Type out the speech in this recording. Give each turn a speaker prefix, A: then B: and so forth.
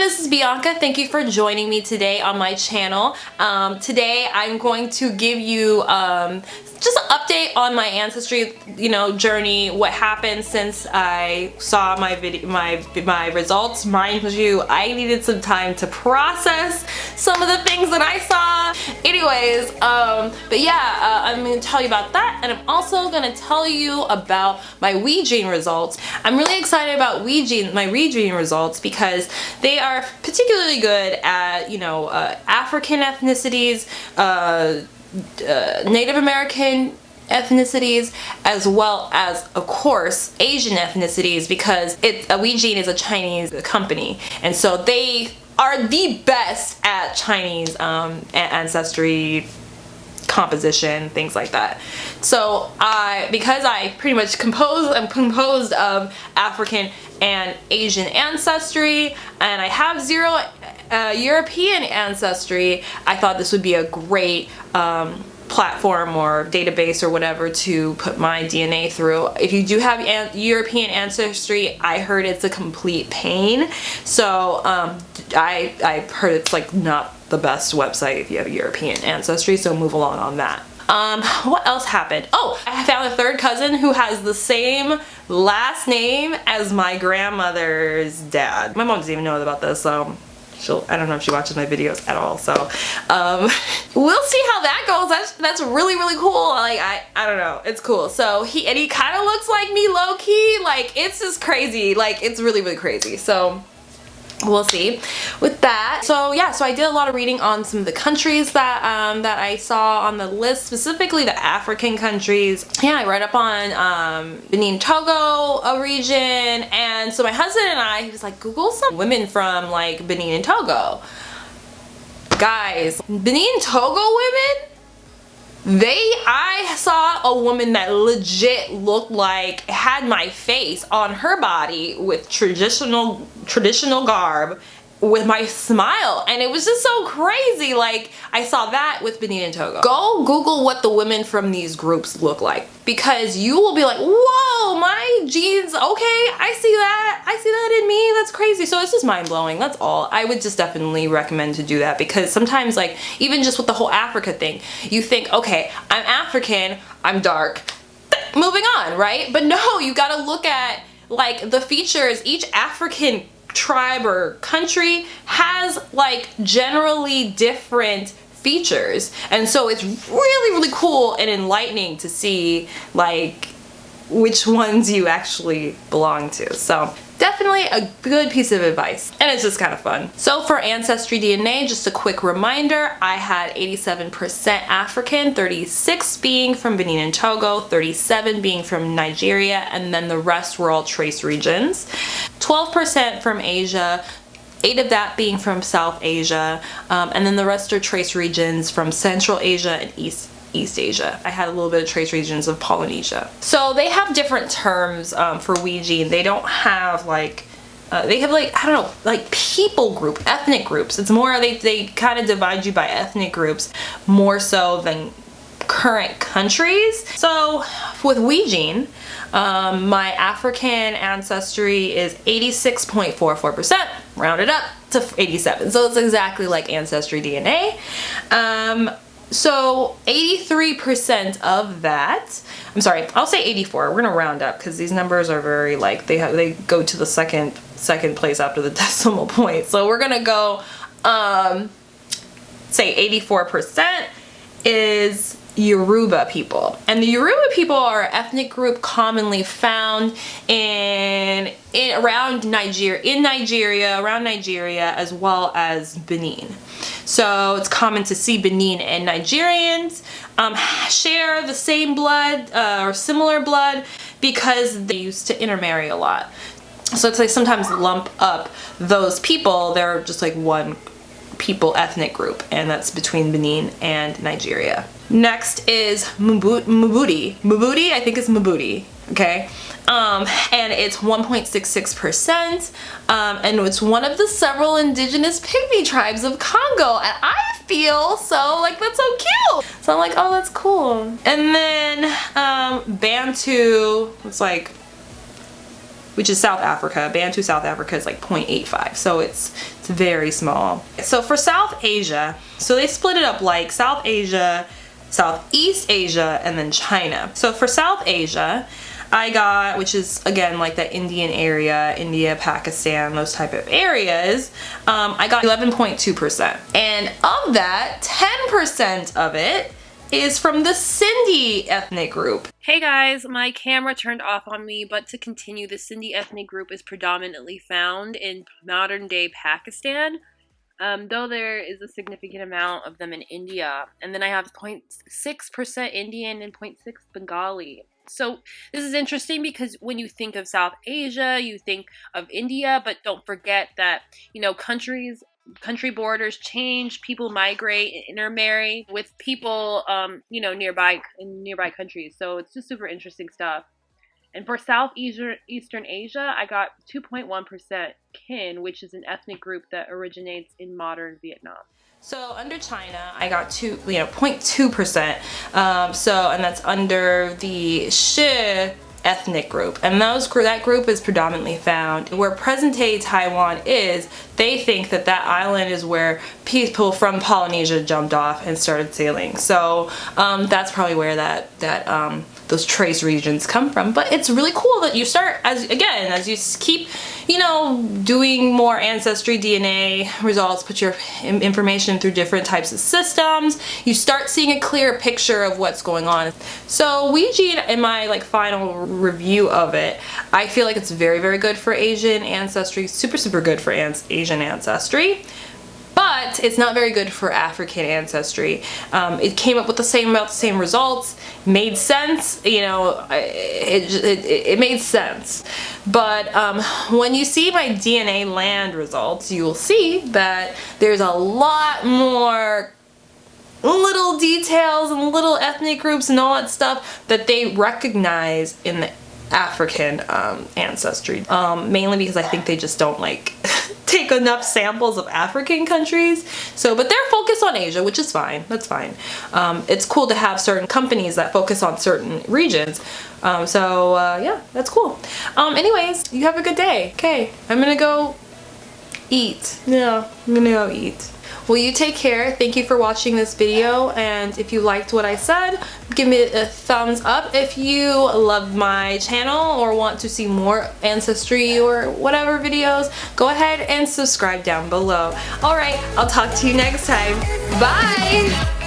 A: this is Bianca. Thank you for joining me today on my channel. Today I'm going to give you just an update on my ancestry, journey, what happened since I saw my results. Mind you, I needed some time to process some of the things that I saw. Anyways, but yeah, I'm going to tell you about that, and I'm also going to tell you about my WeGene results. I'm really excited about my WeGene results because they are particularly good at, African ethnicities, Native American ethnicities, as well as, of course, Asian ethnicities, because WeGene is a Chinese company, and so they are the best at Chinese ancestry composition, things like that. So because I pretty much I'm composed of African and Asian ancestry, and I have zero European ancestry, I thought this would be a great platform or database or whatever to put my DNA through. If you do have European ancestry, I heard it's a complete pain. So I heard it's like not the best website if you have European ancestry, so move along on that. What else happened? Oh, I found a third cousin who has the same last name as my grandmother's dad. My mom doesn't even know about this, so I don't know if she watches my videos at all, so we'll see how that goes. That's really, really cool. Like, I don't know, it's cool. So he kind of looks like me low-key. Like, it's just crazy. Like, it's really, really crazy. So we'll see with that. So yeah, so I did a lot of reading on some of the countries that that I saw on the list, specifically the African countries. Yeah, I read up on Benin, Togo, a region, and so my husband and I, he was like, Google some women from like Benin and Togo. Guys, Benin, Togo women, I saw a woman that legit looked like, had my face on her body with traditional garb with my smile, and it was just so crazy. Like, I saw that with Benin and Togo. Go Google what the women from these groups look like, because you will be like, whoa, my genes, okay, I see that in me, that's crazy. So it's just mind-blowing, that's all. I would just definitely recommend to do that, because sometimes, like, even just with the whole Africa thing, you think, okay, I'm African, I'm dark, moving on, right? But no, you gotta look at like the features. Each African tribe or country has like generally different features, and so it's really, really cool and enlightening to see like which ones you actually belong to. So definitely a good piece of advice, and it's just kind of fun. So for Ancestry DNA, just a quick reminder, I had 87% African, 36 being from Benin and Togo, 37 being from Nigeria, and then the rest were all trace regions. 12% from Asia, 8 of that being from South Asia, and then the rest are trace regions from Central Asia and East Asia. I had a little bit of trace regions of Polynesia. So they have different terms for WeGene. They don't have like, they have like, I don't know, like people group, ethnic groups. It's more, they kind of divide you by ethnic groups more so than current countries. So with WeGene, my African ancestry is 86.44%, rounded up to 87. So it's exactly like Ancestry DNA. So 83% of that, I'm sorry, I'll say 84. We're gonna round up because these numbers are very like, they go to the second place after the decimal point. So we're gonna go say 84% is Yoruba people, and the Yoruba people are an ethnic group commonly found around Nigeria, as well as Benin. So it's common to see Benin and Nigerians share the same blood or similar blood because they used to intermarry a lot. So it's like sometimes lump up those people. They're just like one people ethnic group, and that's between Benin and Nigeria. Next is Mbuti. Mbuti, I think it's Mbuti, okay? And it's 1.66%, and it's one of the several indigenous pygmy tribes of Congo, and I feel so like that's so cute. So I'm like, oh, that's cool. And then Bantu, it's like which is South Africa. Bantu South Africa is like 0.85, so it's very small. So for South Asia, so they split it up like South Asia, Southeast Asia, and then China. So for South Asia, I got, which is again like that Indian area, India, Pakistan, those type of areas, I got 11.2%. And of that, 10% of it is from the Sindhi ethnic group.
B: Hey guys, my camera turned off on me, but to continue, the Sindhi ethnic group is predominantly found in modern day Pakistan, though there is a significant amount of them in India. And then I have 0.6% Indian and 0.6 Bengali. So this is interesting because when you think of South Asia, you think of India, but don't forget that, you know, country borders change, people migrate, intermarry with people, you know, nearby countries. So it's just super interesting stuff. And for Southeastern Asia, I got 2.1% Kin, which is an ethnic group that originates in modern Vietnam.
A: So under China, I got 0.2%. And that's under the Shi ethnic group, and that group is predominantly found where present-day Taiwan is. They think that that island is where people from Polynesia jumped off and started sailing. So that's probably where those trace regions come from. But it's really cool that you start, as you keep, you know, doing more ancestry DNA results, put your information through different types of systems, you start seeing a clear picture of what's going on. So WeGene, in my final review of it, I feel like it's very, very good for Asian ancestry, super good for Asian ancestry. But it's not very good for African ancestry. It came up with about the same results, made sense, you know, it made sense. But when you see my DNALAND results, you will see that there's a lot more little details and little ethnic groups and all that stuff that they recognize in the African ancestry. Mainly because I think they just don't like take enough samples of African countries. So, but they're focused on Asia, which is fine. That's fine. It's cool to have certain companies that focus on certain regions. Yeah, that's cool. Anyways, you have a good day. Okay, I'm gonna go eat. Yeah, I'm gonna go eat. Well, you take care. Thank you for watching this video, and if you liked what I said, give me a thumbs up. If you love my channel or want to see more ancestry or whatever videos, go ahead and subscribe down below. Alright, I'll talk to you next time. Bye!